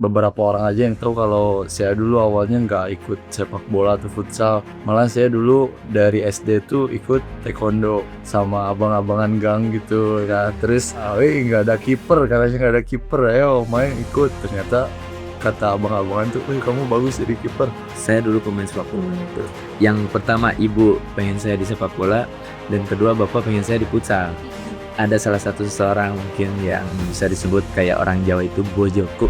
beberapa orang aja yang tahu kalau saya dulu awalnya nggak ikut sepak bola atau futsal. Malah saya dulu dari SD tuh ikut taekwondo sama abang-abangan gang gitu ya. Terus nggak ada kiper, katanya nggak ada kiper, ayo main ikut. Ternyata kata abang-abangan tuh, kamu bagus jadi kiper. Saya dulu pemain sepak bola itu. Yang pertama ibu pengen saya di sepak bola, dan kedua bapak pengen saya di futsal. Ada salah satu seseorang mungkin yang bisa disebut kayak orang Jawa itu bojoku.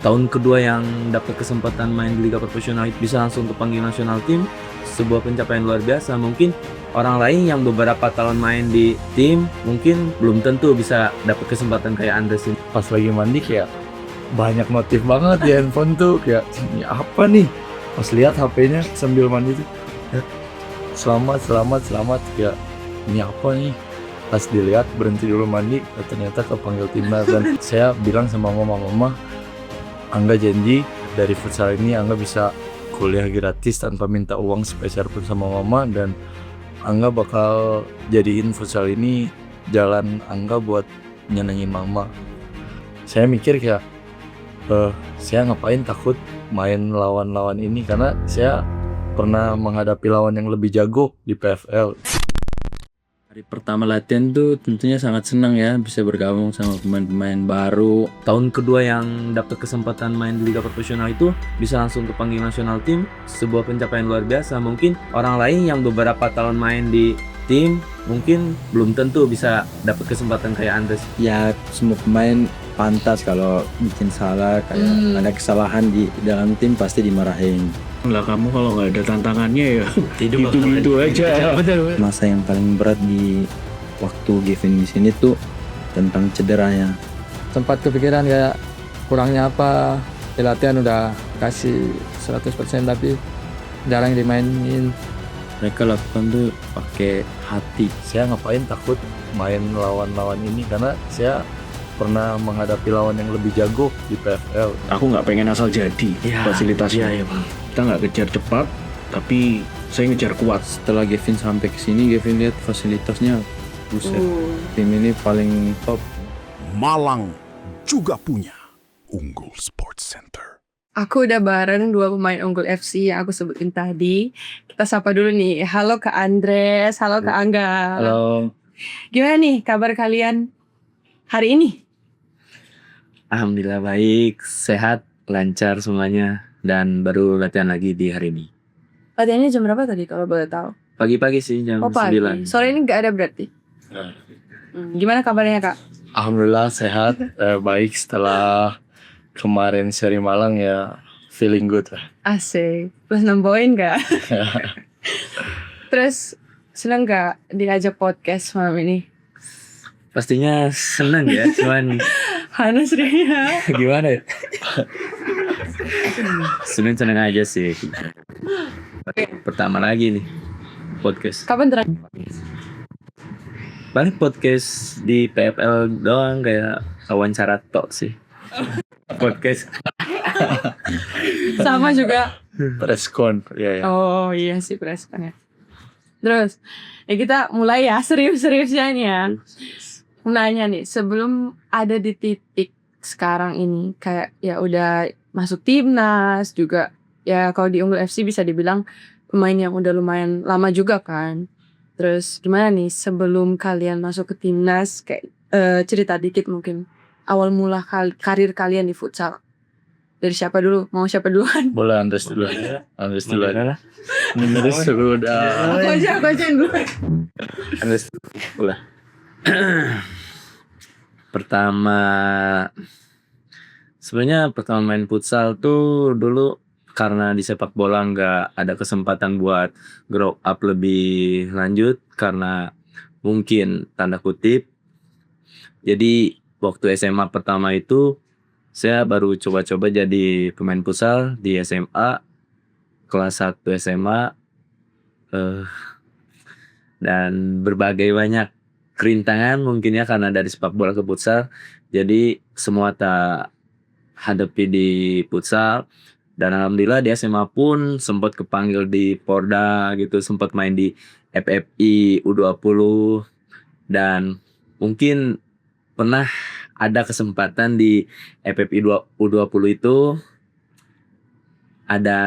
Tahun kedua yang dapat kesempatan main di liga profesional bisa langsung kepanggil nasional tim, sebuah pencapaian luar biasa. Mungkin orang lain yang beberapa tahun main di tim mungkin belum tentu bisa dapat kesempatan kayak Andres ini. Pas lagi mandi kayak banyak notif banget di handphone tuh, kayak ini apa nih? Pas lihat HP-nya sambil mandi tuh, ya, selamat kayak ini apa nih? Pas dilihat berhenti dulu mandi, ternyata kepanggil timnas. Dan saya bilang sama mama, Angga janji dari futsal ini Angga bisa kuliah gratis tanpa minta uang sepeser pun sama mama, dan Angga bakal jadiin futsal ini jalan Angga buat nyenengin mama. Saya mikir kayak saya ngapain takut main lawan-lawan ini, karena saya pernah menghadapi lawan yang lebih jago di PFL. Hari pertama latihan tuh tentunya sangat senang ya bisa bergabung sama pemain-pemain baru. Tahun kedua yang dapat kesempatan main di liga profesional itu bisa langsung kepanggil nasional tim, sebuah pencapaian luar biasa. Mungkin orang lain yang beberapa tahun main di tim mungkin belum tentu bisa dapat kesempatan kayak Andres. Ya semua pemain pantas kalau bikin salah, kayak ada kesalahan di dalam tim pasti dimarahin. Lah kamu kalau nggak ada tantangannya ya Hidup itu aja. Masa yang paling berat di waktu Gavin di sini tuh tentang cederanya. Sempat kepikiran kayak kurangnya apa, di latihan udah kasih 100% tapi jarang dimainin. Mereka lakukan tuh pakai hati. Saya ngapain takut main lawan-lawan ini, karena saya pernah menghadapi lawan yang lebih jago di PFL. Aku nggak pengen asal jadi fasilitasnya. Iya, Bang. Kita nggak kejar cepat, tapi saya ngejar kuat. Setelah Gavin sampai ke sini, Gavin lihat fasilitasnya, buset. Tim ini paling top. Malang juga punya Unggul Sports Center. Aku udah bareng dua pemain Unggul FC yang aku sebutin tadi. Kita sapa dulu nih. Halo Kak Andres, halo Kak Angga. Halo. Gimana nih kabar kalian hari ini? Alhamdulillah baik, sehat, lancar semuanya, dan baru latihan lagi di hari ini. Latihannya jam berapa tadi kalau boleh tahu? Pagi-pagi sih jam Oh pagi. 9. Sore ini nggak ada berarti? Gimana kabarnya Kak? Alhamdulillah sehat, baik setelah kemarin seri Malang ya, feeling good lah. Asik. Plus 6 poin gak? Terus seneng gak diajak podcast malam ini? Pastinya seneng ya, cuman Hanas Ria. gimana ya? Seneng aja sih. Pertama lagi nih podcast. Kapan terakhir? Paling podcast di PFL doang, kayak wawancara tok sih. Podcast. Sama juga. Preskon, ya. Oh iya sih preskon ya. Terus ya kita mulai ya serius-seriusnya nih ya. Nanya nih, sebelum ada di titik sekarang ini kayak ya udah masuk timnas juga ya, kalau di Unggul FC bisa dibilang pemain yang udah lumayan lama juga kan. Terus gimana nih sebelum kalian masuk ke timnas, kayak cerita dikit mungkin awal mula karir kalian di futsal. Dari siapa dulu? Mau siapa duluan? Boleh Andres duluan ya. Andres duluan. Andres sudah. Aku aja yang duluan. Andres boleh. Pertama main futsal tuh dulu karena di sepak bola nggak ada kesempatan buat grow up lebih lanjut karena mungkin tanda kutip. Jadi waktu SMA pertama itu saya baru coba-coba jadi pemain futsal di SMA kelas 1 SMA, dan berbagai banyak kerintangan mungkin ya karena dari sepak bola ke futsal. Jadi semua tak hadapi di futsal, dan alhamdulillah di SMA pun sempat kepanggil di Porda gitu, sempat main di FFI U20, dan mungkin pernah ada kesempatan di FFI U20 itu ada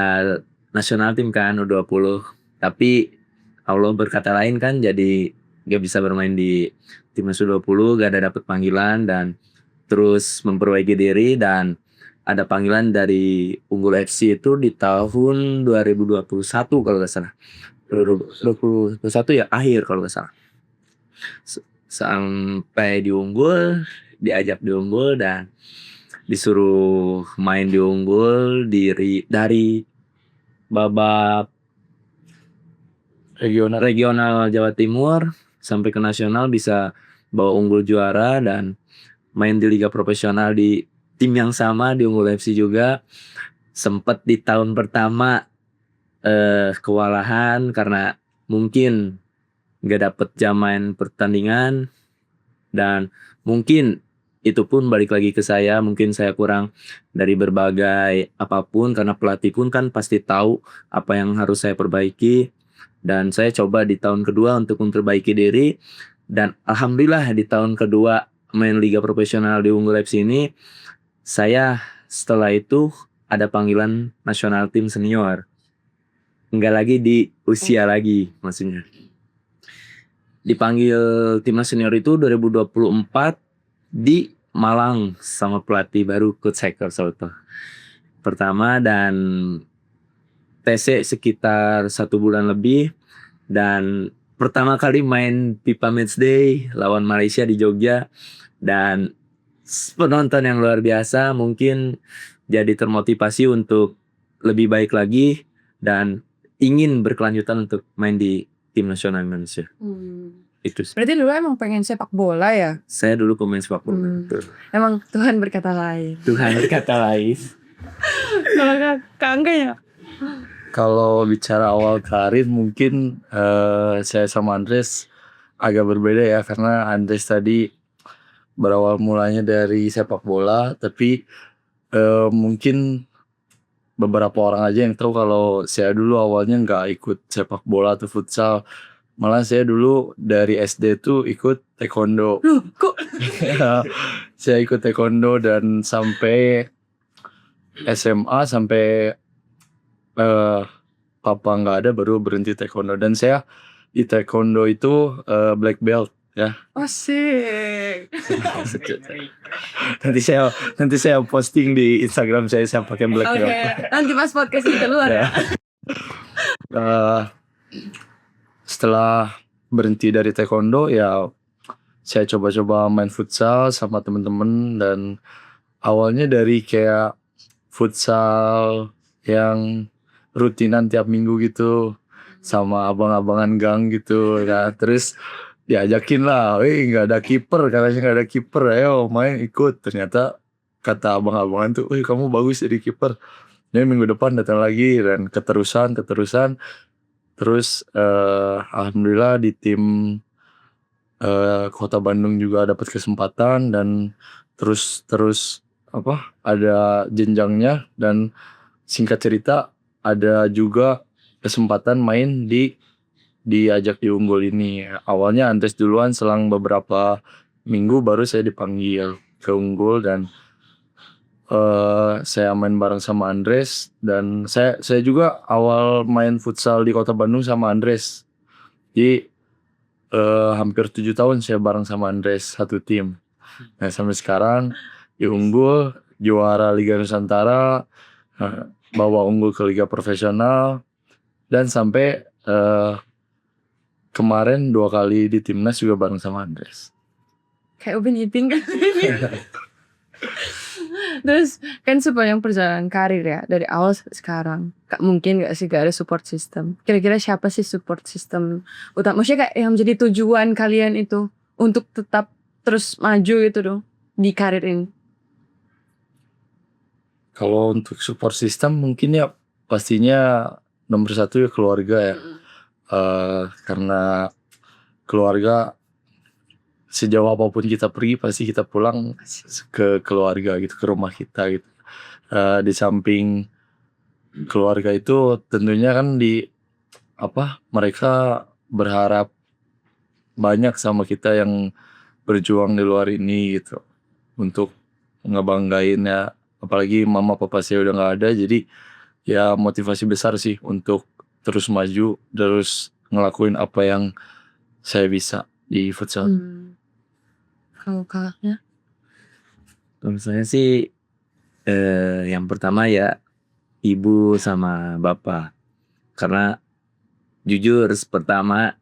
nasional tim kan U20, tapi Allah berkata lain kan, jadi gak bisa bermain di timnas U20, gak ada dapet panggilan dan terus memperbaiki diri, dan ada panggilan dari Unggul FC itu di tahun 2021 kalau gak salah. 2021 ya akhir kalau gak salah. Sampai di Unggul, diajak di Unggul dan disuruh main di Unggul dari babak regional Jawa Timur sampai ke nasional, bisa bawa Unggul juara dan main di liga profesional di tim yang sama di Unggul FC juga. Sempat di tahun pertama kewalahan karena mungkin gak dapet jam main pertandingan, dan mungkin itu pun balik lagi ke saya, mungkin saya kurang dari berbagai apapun, karena pelatih pun kan pasti tahu apa yang harus saya perbaiki, dan saya coba di tahun kedua untuk memperbaiki diri, dan alhamdulillah di tahun kedua main liga profesional di Unggul FC ini, saya setelah itu ada panggilan nasional tim senior, enggak lagi di usia lagi, maksudnya dipanggil timnas senior itu 2024 di Malang sama pelatih baru Coach Hacker Soto pertama, dan TC sekitar 1 bulan lebih, dan pertama kali main FIFA Matchday lawan Malaysia di Jogja, dan penonton yang luar biasa, mungkin jadi termotivasi untuk lebih baik lagi dan ingin berkelanjutan untuk main di tim nasional Indonesia. Itu sih. Berarti dulu emang pengen sepak bola ya? Saya dulu pemain sepak bola. Betul. Emang Tuhan berkata lain. Tuhan berkata lain. Kalau Kak Angga ya? Kalau bicara awal karir mungkin saya sama Andres agak berbeda ya, karena Andres tadi berawal mulanya dari sepak bola, tapi mungkin beberapa orang aja yang tahu kalau saya dulu awalnya nggak ikut sepak bola atau futsal, malah saya dulu dari SD tuh ikut taekwondo. Loh, kok? Saya ikut taekwondo dan sampai SMA, sampai papa nggak ada baru berhenti taekwondo, dan saya di taekwondo itu black belt ya. Asik. Nanti saya posting di Instagram saya pakai black Oke, belt. nanti pas podcast ini keluar ya. Setelah berhenti dari taekwondo ya saya coba-coba main futsal sama temen-temen, dan awalnya dari kayak futsal yang rutinan tiap minggu gitu sama abang-abangan gang gitu ya, terus diajakin lah, nggak ada kiper, katanya nggak ada kiper, ayo main ikut. Ternyata kata abang-abangan tuh, kamu bagus jadi kiper. Jadi minggu depan datang lagi, dan keterusan. Terus alhamdulillah di tim Kota Bandung juga dapat kesempatan, dan terus ada jenjangnya, dan singkat cerita ada juga kesempatan main diajak di Unggul ini. Awalnya Andres duluan, selang beberapa minggu baru saya dipanggil ke Unggul, dan saya main bareng sama Andres, dan saya juga awal main futsal di Kota Bandung sama Andres. Jadi hampir 7 tahun saya bareng sama Andres satu tim. Nah, sampai sekarang di Unggul juara Liga Nusantara, bawa Unggul ke Liga Profesional, dan sampai kemarin 2 kali di timnas juga bareng sama Andres. Kayak Upin Ipin kan. Terus kan sepanjang perjalanan karir ya, dari awal sampai sekarang, mungkin gak sih gak ada support system? Kira-kira siapa sih support system utama? Maksudnya kayak yang menjadi tujuan kalian itu untuk tetap terus maju gitu dong di karir ini? Kalau untuk support system mungkin ya pastinya nomor 1 ya keluarga ya. Karena keluarga, sejauh apapun kita pergi pasti kita pulang ke keluarga gitu, ke rumah kita gitu. Di samping keluarga itu tentunya kan mereka berharap banyak sama kita, yang berjuang di luar ini gitu untuk ngebanggain ya, apalagi mama papa saya udah nggak ada, jadi ya motivasi besar sih untuk terus maju, terus ngelakuin apa yang saya bisa di futsal. Kalau kakaknya? Kalau saya sih yang pertama ya ibu sama bapak. Karena jujur pertama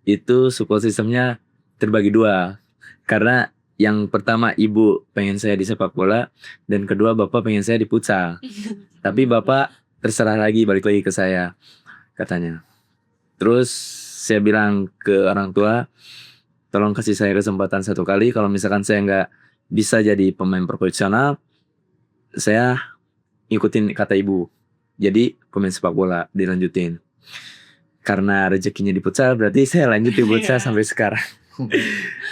itu support sistemnya terbagi dua. Karena yang pertama ibu pengen saya di sepak bola, dan kedua bapak pengen saya di futsal. Tapi bapak terserah lagi, balik lagi ke saya katanya. Terus saya bilang ke orang tua, tolong kasih saya kesempatan satu kali. Kalau misalkan saya nggak bisa jadi pemain profesional, saya ikutin kata ibu. Jadi pemain sepak bola dilanjutin. Karena rezekinya di futsal, berarti saya lanjut di futsal sampai sekarang.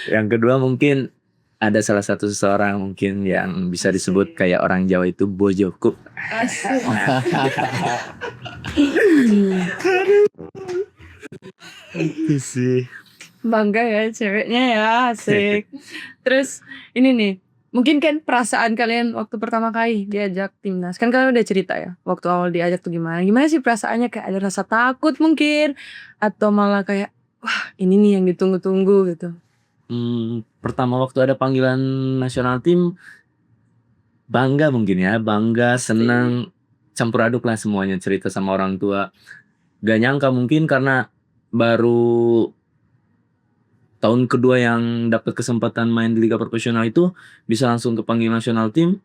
Yang kedua mungkin ada salah satu seseorang mungkin yang bisa disebut kayak orang Jawa itu bojoku. Itu sih. Bangga ya ceweknya ya, asik. Terus ini nih, mungkin kan perasaan kalian waktu pertama kali diajak timnas, kan kalian udah cerita ya waktu awal diajak tuh gimana sih perasaannya, kayak ada rasa takut mungkin, atau malah kayak wah ini nih yang ditunggu-tunggu gitu. Pertama waktu ada panggilan nasional tim, bangga mungkin ya, bangga, senang, campur aduk lah semuanya, cerita sama orang tua. Gak nyangka mungkin karena baru tahun kedua yang dapat kesempatan main di liga profesional itu bisa langsung ke panggilan nasional tim,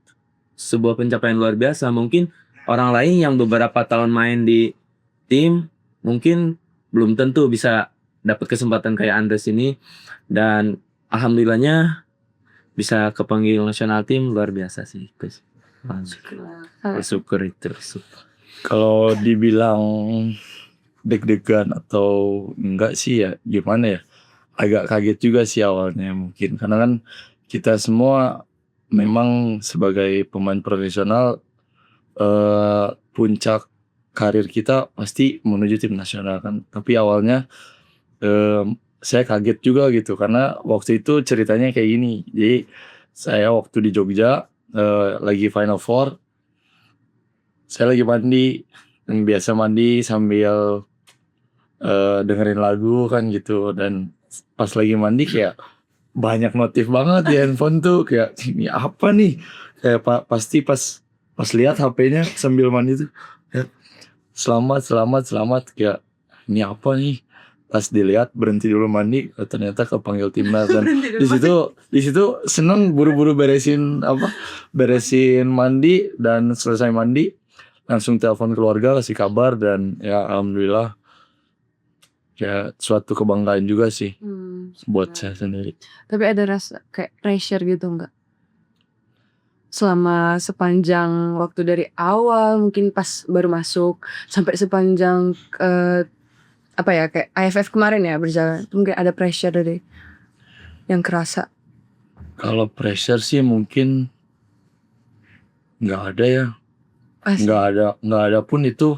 sebuah pencapaian luar biasa. Mungkin orang lain yang beberapa tahun main di tim mungkin belum tentu bisa dapat kesempatan kayak Andres ini, dan alhamdulillahnya bisa kepanggil nasional tim, luar biasa sih. Bersyukur itu. Kalau dibilang deg-degan atau enggak sih ya gimana ya, agak kaget juga sih awalnya mungkin, karena kan kita semua memang sebagai pemain profesional puncak karir kita pasti menuju tim nasional kan. Tapi awalnya saya kaget juga gitu, karena waktu itu ceritanya kayak gini. Jadi saya waktu di Jogja lagi Final Four, saya lagi mandi, yang biasa mandi sambil dengerin lagu kan gitu, dan pas lagi mandi kayak banyak notif banget di handphone tuh, kayak ini apa nih, kayak pasti pas lihat HP-nya sambil mandi tuh ya, selamat kayak ini apa nih. Pas dilihat berhenti dulu mandi, ternyata kepanggil timnas, dan di situ seneng, buru-buru beresin mandi, dan selesai mandi langsung telepon keluarga kasih kabar, dan ya alhamdulillah ya suatu kebanggaan juga sih buat saya sendiri. Tapi ada rasa kayak pressure gitu nggak? Selama sepanjang waktu dari awal mungkin pas baru masuk sampai sepanjang apa ya, kayak AFF kemarin ya berjalan, mungkin ada pressure dari yang kerasa? Kalau pressure sih mungkin nggak ada ya, nggak ada pun itu,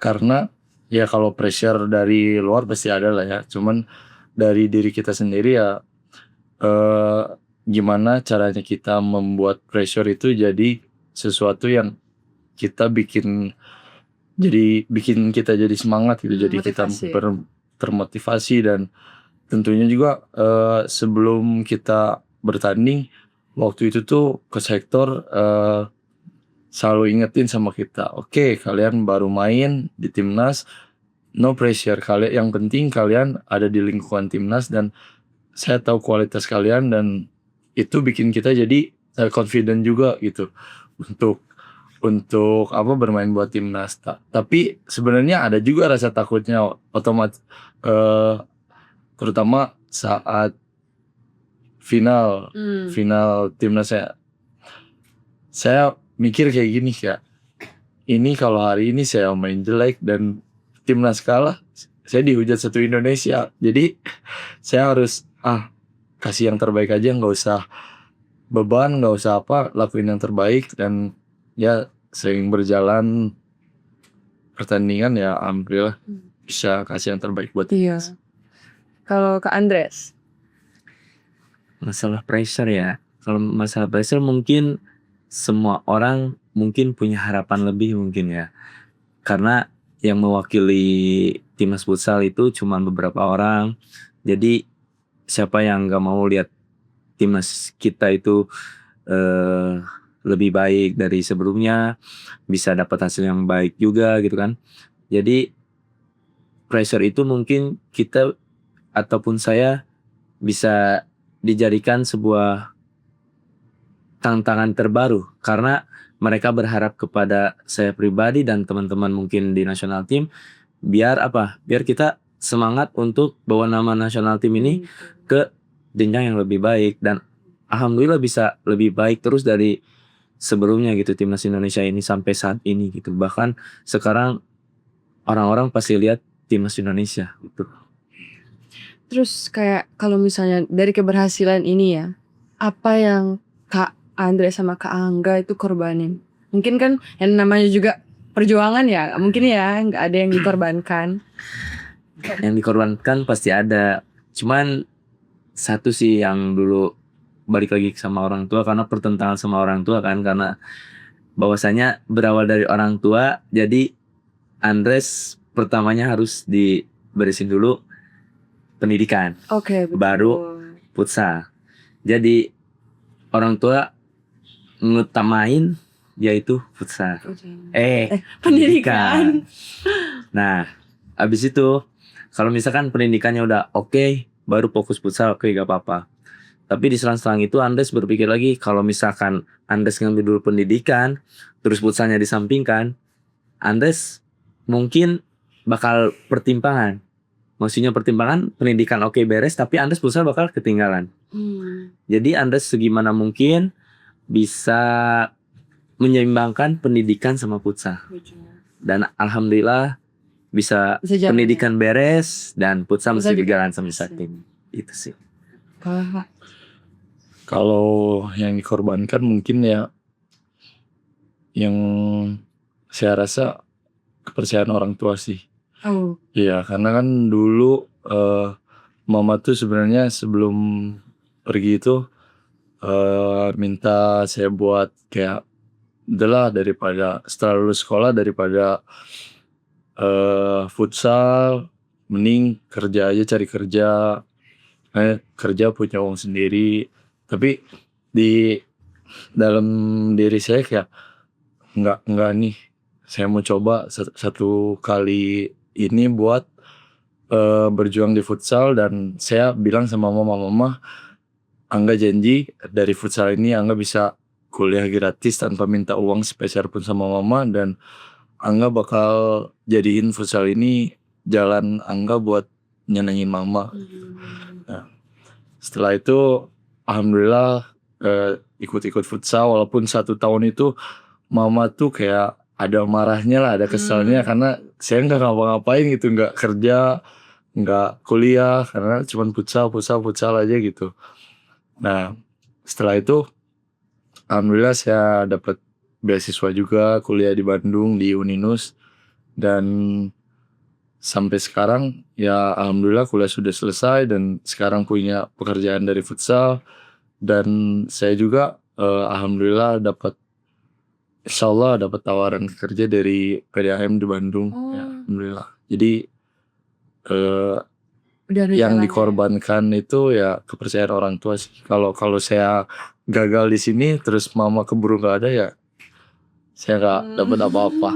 karena ya kalau pressure dari luar pasti ada lah ya, cuman dari diri kita sendiri ya gimana caranya kita membuat pressure itu jadi sesuatu yang kita bikin kita jadi semangat gitu, jadi kita termotivasi. Dan tentunya juga sebelum kita bertanding waktu itu tuh coach Hector selalu ingetin sama kita, oke, kalian baru main di timnas, no pressure, kalian yang penting kalian ada di lingkungan timnas, dan saya tahu kualitas kalian, dan itu bikin kita jadi confident juga gitu untuk bermain buat timnas. Tapi sebenarnya ada juga rasa takutnya otomatis, terutama saat final timnas. Saya mikir kayak gini, kayak ini kalau hari ini saya main jelek dan timnas kalah, saya dihujat satu Indonesia. Jadi saya harus kasih yang terbaik aja, nggak usah beban, nggak usah lakuin yang terbaik. Dan ya sering berjalan pertandingan ya alhamdulillah bisa kasih yang terbaik buat timnas. Kalau Kak Andres, Masalah pressure ya. Kalau masalah pressure mungkin semua orang mungkin punya harapan lebih mungkin ya. Karena yang mewakili timnas futsal itu cuma beberapa orang. Jadi siapa yang nggak mau lihat timnas kita itu lebih baik dari sebelumnya, bisa dapat hasil yang baik juga gitu kan. Jadi pressure itu mungkin kita ataupun saya bisa dijadikan sebuah tantangan terbaru karena mereka berharap kepada saya pribadi dan teman-teman mungkin di national team biar kita semangat untuk bawa nama national team ini ke jenjang yang lebih baik dan alhamdulillah bisa lebih baik terus dari sebelumnya gitu timnas Indonesia ini sampai saat ini gitu. Bahkan sekarang orang-orang pasti lihat timnas Indonesia gitu. Terus kayak kalau misalnya dari keberhasilan ini ya, apa yang Kak Andre sama Kak Angga itu korbanin? Mungkin kan yang namanya juga perjuangan ya, mungkin ya nggak ada yang dikorbankan. Yang dikorbankan pasti ada. Cuman satu sih yang dulu balik lagi sama orang tua karena pertentangan sama orang tua kan karena bahwasanya berawal dari orang tua jadi Andres pertamanya harus diberesin dulu pendidikan Oke, betul. baru futsal. Jadi orang tua ngutamain yaitu futsal. Pendidikan. Nah, abis itu kalau misalkan pendidikannya udah oke, baru fokus futsal, oke gak apa-apa. Tapi di selang-selang itu Andes berpikir lagi kalau misalkan Andes ngambil dulu pendidikan, terus futsalnya disampingkan, Andes mungkin bakal pertimbangan. Maksudnya pertimbangan pendidikan oke beres, tapi Andes futsal bakal ketinggalan. Jadi Andes segimana mungkin bisa menyeimbangkan pendidikan sama futsal. Dan alhamdulillah bisa Bisa jalan, pendidikan beres dan futsal Bisa masih juga. berjalan sampai saat ini. Itu sih. Wah, Kalau yang dikorbankan mungkin ya yang saya rasa kepercayaan orang tua sih. oh, Iya, karena kan dulu mama tuh sebenarnya sebelum pergi itu minta saya buat kayak udahlah daripada setelah lulus sekolah daripada futsal mending kerja aja cari kerja kerja punya uang sendiri. Tapi di dalam diri saya kayak enggak nih, saya mau coba satu kali ini buat berjuang di futsal. Dan saya bilang sama mama, Angga janji dari futsal ini Angga bisa kuliah gratis tanpa minta uang sepeser pun sama mama, dan Angga bakal jadiin futsal ini jalan Angga buat nyenengin mama. Nah, setelah itu alhamdulillah ikut-ikut futsal, walaupun 1 tahun itu mama tuh kayak ada marahnya lah, ada keselnya karena saya nggak ngapa-ngapain gitu, nggak kerja, nggak kuliah, karena cuma futsal aja gitu. Nah setelah itu alhamdulillah saya dapat beasiswa juga kuliah di Bandung di Uninus, dan sampai sekarang ya alhamdulillah kuliah sudah selesai dan sekarang punya pekerjaan dari futsal. Dan saya juga alhamdulillah dapat insyaallah dapat tawaran kerja dari PDAM di Bandung. Ya, alhamdulillah. Jadi udah ada yang jalannya. dikorbankan itu ya kepercayaan orang tua sih. Kalau saya gagal di sini terus mama keburu nggak ada ya saya nggak dapat apa-apa.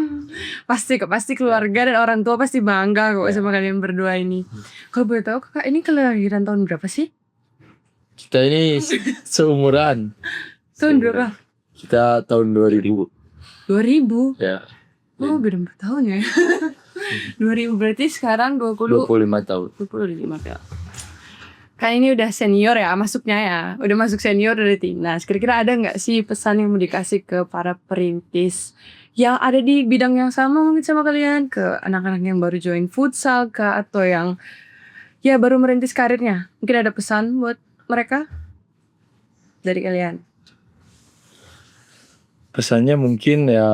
Pasti keluarga dan orang tua pasti bangga kok Ya. sama kalian berdua ini. Kalau boleh tahu kakak ini kelahiran tahun berapa sih? Kita ini seumuran. Tahun berapa? Kita tahun 2000. 2000. Ya, Oh beda 4 tahun ya. 2000 berarti sekarang 25 tahun. 25 ya. Kan ini udah senior ya masuknya ya. Udah masuk senior dari timnas. Kira-kira ada gak sih pesan yang mau dikasih ke para perintis yang ada di bidang yang sama mungkin sama kalian, ke anak-anak yang baru join futsal kah, atau yang ya baru merintis karirnya? Mungkin ada pesan buat mereka dari kalian? Pesannya mungkin ya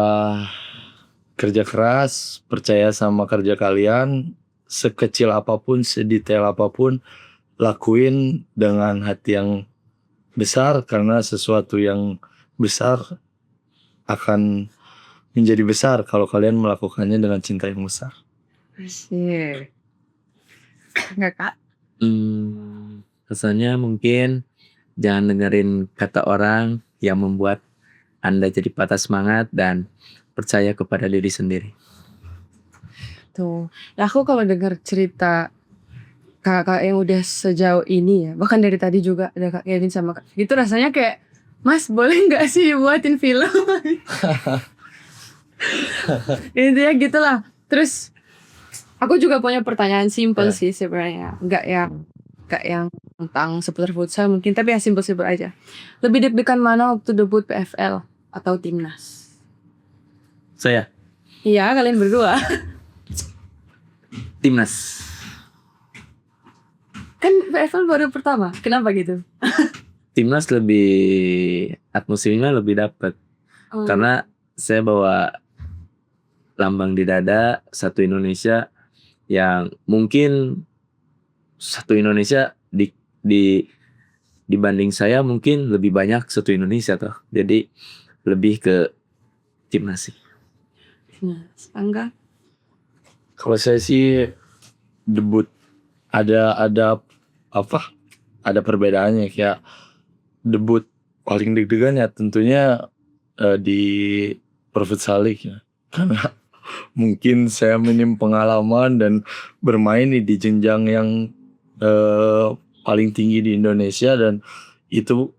kerja keras, percaya sama kerja kalian, sekecil apapun, sedetail apapun, lakuin dengan hati yang besar karena sesuatu yang besar akan menjadi besar kalau kalian melakukannya dengan cinta yang besar. Asik. Enggak Kak? Kesannya mungkin jangan dengerin kata orang yang membuat Anda jadi patah semangat dan percaya kepada diri sendiri. Tuh. Nah, aku kalau dengar cerita kakak yang udah sejauh ini ya, bahkan dari tadi juga ada Kak Kevin sama Kak, gitu rasanya kayak, Mas boleh nggak sih buatin film? Intinya gitulah. Terus aku juga punya pertanyaan simpel sih sebenarnya, nggak yang tentang seputar futsal mungkin, tapi yang simpel-simpel aja. Lebih deg-degan mana waktu debut PFL atau timnas? Saya Iya, kalian berdua. timnas. Kan PFL baru pertama, kenapa gitu? Timnas lebih atmosfernya lebih dapat karena saya bawa lambang di dada satu Indonesia yang mungkin satu Indonesia dibanding saya mungkin lebih banyak satu Indonesia tuh. Jadi lebih ke timnas sih. Timnas, Angga? Kalau saya sih debut ada perbedaannya. Kayak debut paling deg-degan ya tentunya di Pro Futsal League ya. Karena mungkin saya minim pengalaman dan bermain di jenjang yang paling tinggi di Indonesia, dan itu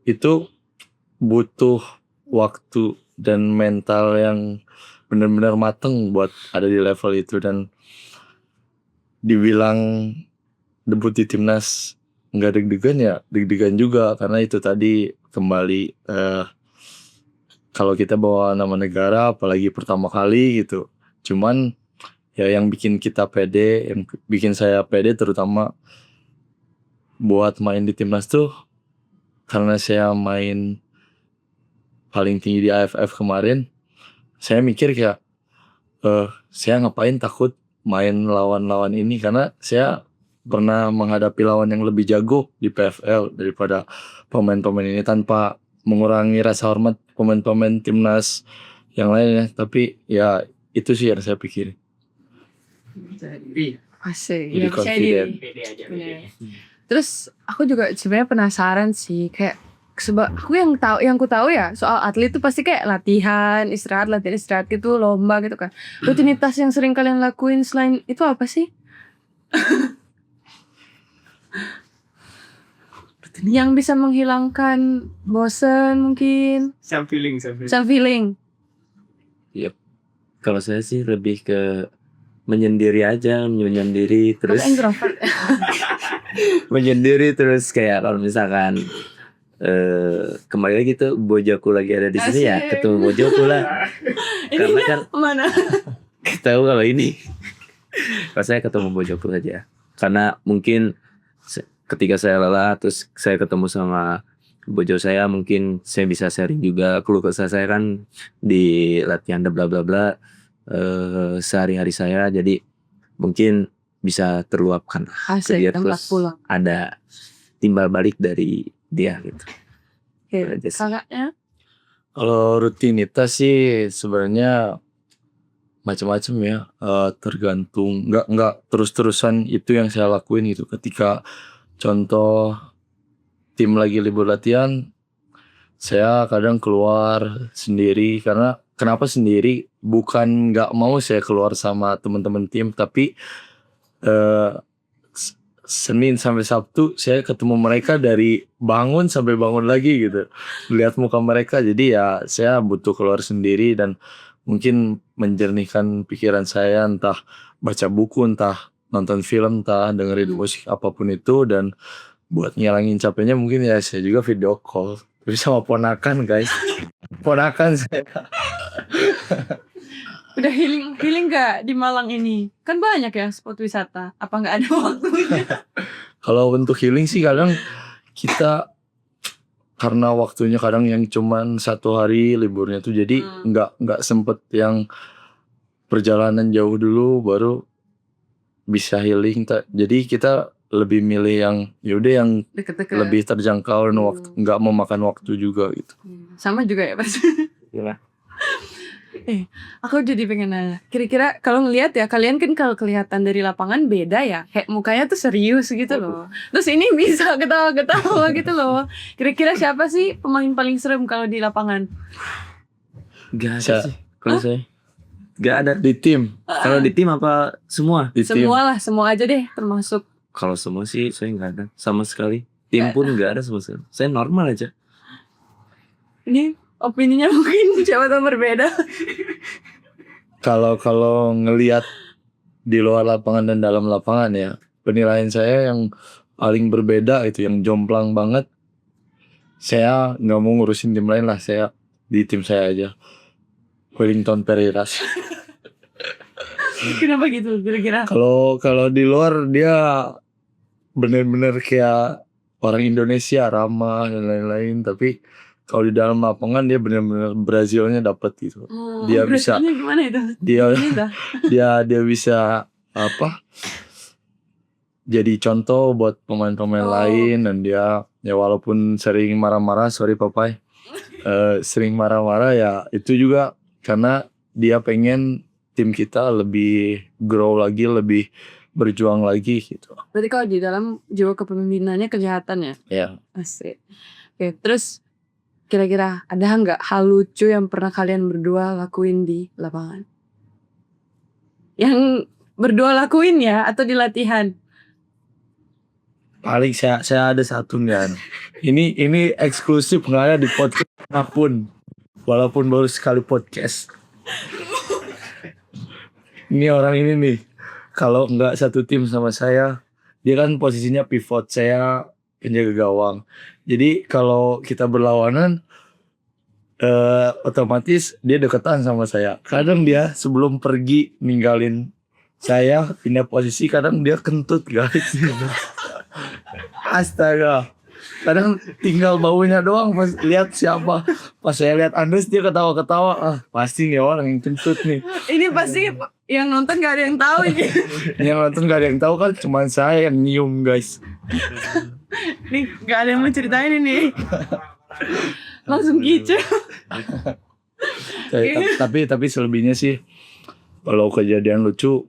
butuh waktu dan mental yang benar-benar mateng buat ada di level itu. Dan dibilang debut di timnas nggak deg-degan ya deg-degan juga, karena itu tadi kembali kalau kita bawa nama negara apalagi pertama kali gitu. Cuman ya yang bikin kita pede, yang bikin saya pede terutama buat main di timnas tuh karena saya main paling tinggi di AFF kemarin. Saya mikir kayak saya ngapain takut main lawan-lawan ini, karena saya pernah menghadapi lawan yang lebih jago di PFL daripada pemain-pemain ini, tanpa mengurangi rasa hormat pemain-pemain timnas yang lainnya. Tapi ya itu sih yang saya pikirin. Asik. Jadi Ya, percaya confident. diri. Bener. Terus aku juga sebenarnya penasaran sih, kayak sebab aku yang ku tahu ya soal atlet tuh pasti kayak latihan istirahat gitu, lomba gitu kan. Rutinitas yang sering kalian lakuin selain itu apa sih? Yang bisa menghilangkan bosen mungkin, self feeling. Kalau saya sih lebih ke menyendiri aja, menyendiri terus Aku introvert. menyendiri terus kayak kalau misalkan kembali lagi tuh bojoku lagi ada di sini ya, Asik. ketemu bojoku lah. Karena kan Mana? tahu kalau ini kalau saya ketemu bojoku aja, karena mungkin ketika saya lelah terus saya ketemu sama bojo saya, mungkin saya bisa sharing juga keluh kesah saya kan di latihan bla bla bla sehari-hari saya, jadi mungkin bisa terluapkan ke Asik, dia, tempat terus pulang. ada timbal balik dari dia gitu. Oke, Aja sih. kakaknya? Kalau rutinitas sih sebenarnya macam-macam ya, tergantung, nggak terus-terusan itu yang saya lakuin gitu. Ketika contoh tim lagi libur latihan, saya kadang keluar sendiri. Karena kenapa sendiri? Bukan nggak mau saya keluar sama teman-teman tim, tapi Senin sampai Sabtu saya ketemu mereka dari bangun sampai bangun lagi gitu, lihat muka mereka. Jadi ya saya butuh keluar sendiri dan mungkin menjernihkan pikiran saya, entah baca buku, entah nonton film, entah dengerin musik, apapun itu. Dan buat ngilangin capeknya mungkin ya saya juga video call, tapi sama ponakan guys. Ponakan saya. Udah healing gak di Malang ini? Kan banyak ya spot wisata. Apa gak ada waktunya? Kalau untuk healing sih kadang kita karena waktunya kadang yang cuman 1 hari liburnya tuh, jadi nggak sempet yang perjalanan jauh dulu baru bisa healing. Jadi kita lebih milih yang yaudah yang Deket-deket. lebih terjangkau dan waktu nggak memakan waktu juga gitu. Sama juga ya pas. Gila. Aku jadi pengen nanya. Kira-kira kalau ngelihat ya, kalian kan kalau kelihatan dari lapangan beda ya. Kayak mukanya tuh serius gitu loh. Terus ini bisa ketawa-ketawa gitu loh. Kira-kira siapa sih pemain paling serem kalau di lapangan? Gak ada Saya- sih kalau saya. Gak ada. Di tim, Kalau di tim apa semua? di tim. Semua lah, semua aja deh termasuk. Kalau semua sih saya nggak ada sama sekali. Tim pun nggak ada sama sekali. Saya normal aja. Ini opininya mungkin siapa tahu berbeda. Kalau ngelihat di luar lapangan dan dalam lapangan ya, penilaian saya yang paling berbeda itu yang jomplang banget. Saya nggak mau ngurusin tim lain lah, saya di tim saya aja. Wellington Pereira. Kenapa gitu kira-kira? Kalau di luar dia bener-bener kayak orang Indonesia, ramah dan lain-lain, tapi kalau di dalam lapangan dia bener-bener Brazilnya dapat gitu. Dia bisa- Brazilnya gimana itu? Dia Ini dah. dia bisa apa? Jadi contoh buat pemain-pemain Oh. lain, dan dia ya walaupun sering marah-marah, sorry papai, sering marah-marah ya itu juga karena dia pengen tim kita lebih grow lagi, lebih berjuang lagi gitu. Berarti kalau di dalam jiwa kepemimpinannya kejahatan ya? Ya. Asik. Oke, terus kira-kira ada nggak hal lucu yang pernah kalian berdua lakuin di lapangan? Yang berdua lakuin ya atau di latihan? Paling saya ada satu nih. Ini eksklusif, nggak ada di podcast manapun, walaupun baru sekali podcast. Ini orang ini nih, kalau nggak satu tim sama saya, dia kan posisinya pivot, saya penjaga gawang. Jadi kalau kita berlawanan, otomatis dia deketan sama saya. Kadang dia sebelum pergi ninggalin saya pindah posisi, kadang dia kentut guys. Astaga. Kadang tinggal baunya doang pas lihat siapa. Pas saya lihat Andes dia ketawa-ketawa. Ah, pasti nih orang yang kentut nih. Ini pasti yang nonton gak ada yang tahu ini. Yang nonton gak ada yang tahu kan, cuma saya yang nyium guys. Nih gak ada yang mau ceritain ini. Langsung kicau. Tapi selebihnya sih, kalau kejadian lucu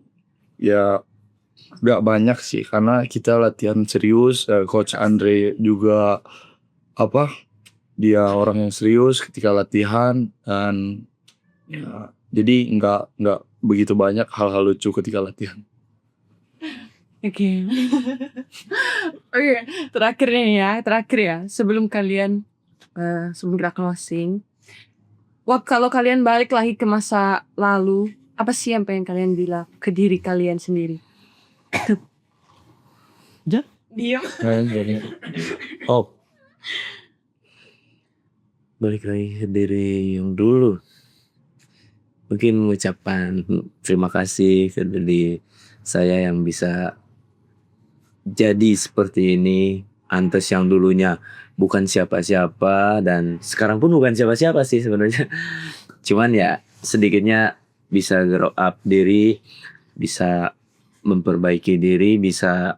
ya gak banyak sih, karena kita latihan serius. Coach Andre juga dia orang yang serius ketika latihan, dan ya jadi nggak begitu banyak hal-hal lucu ketika latihan. Oke. Oke, terakhir ya. Sebelum kalian sebelum kita closing, kalau kalian balik lagi ke masa lalu, apa sih yang pengen kalian bilang ke diri kalian sendiri? Diam. Balik lagi ke diri yang dulu. Mungkin mengucapkan terima kasih ke diri saya yang bisa jadi seperti ini. Antes yang dulunya bukan siapa-siapa, dan sekarang pun bukan siapa-siapa sih sebenarnya. Cuman ya sedikitnya bisa grow up diri, bisa memperbaiki diri, bisa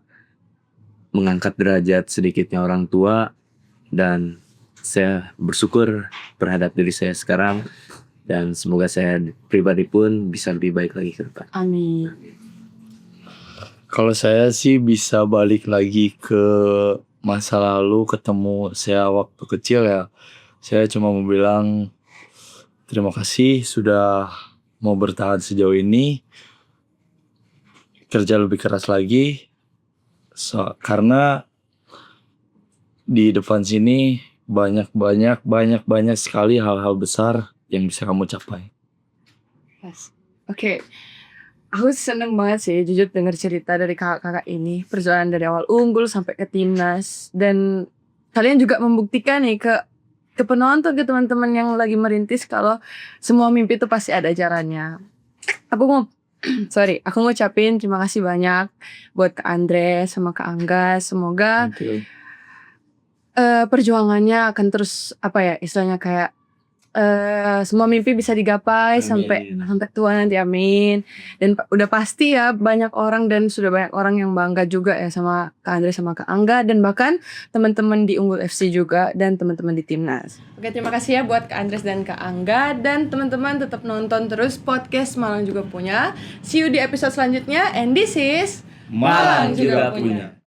mengangkat derajat sedikitnya orang tua, dan saya bersyukur terhadap diri saya sekarang, dan semoga saya pribadi pun bisa lebih baik lagi ke depan. Amin. Kalau saya sih bisa balik lagi ke masa lalu, ketemu saya waktu kecil ya, saya cuma mau bilang terima kasih sudah mau bertahan sejauh ini, kerja lebih keras lagi, karena di depan sini banyak sekali hal-hal besar yang bisa kamu capai. Oke. Aku seneng banget sih jujur denger cerita dari kakak-kakak ini. Perjalanan dari awal unggul sampai ke timnas. Dan kalian juga membuktikan nih ke penonton, ke teman-teman yang lagi merintis, kalau semua mimpi itu pasti ada jalannya. Aku ngucapin terima kasih banyak buat Kak Andre sama Kak Angga. Semoga perjuangannya akan terus istilahnya kayak semua mimpi bisa digapai sampai tua nanti, amin. Dan udah pasti ya banyak orang dan sudah banyak orang yang bangga juga ya sama Kak Andre sama Kak Angga dan bahkan teman-teman di Unggul FC juga dan teman-teman di Timnas. Oke, terima kasih ya buat Kak Andres dan Kak Angga dan teman-teman tetap nonton terus podcast Malang Juga Punya. See you di episode selanjutnya and this is Malang Juga Punya.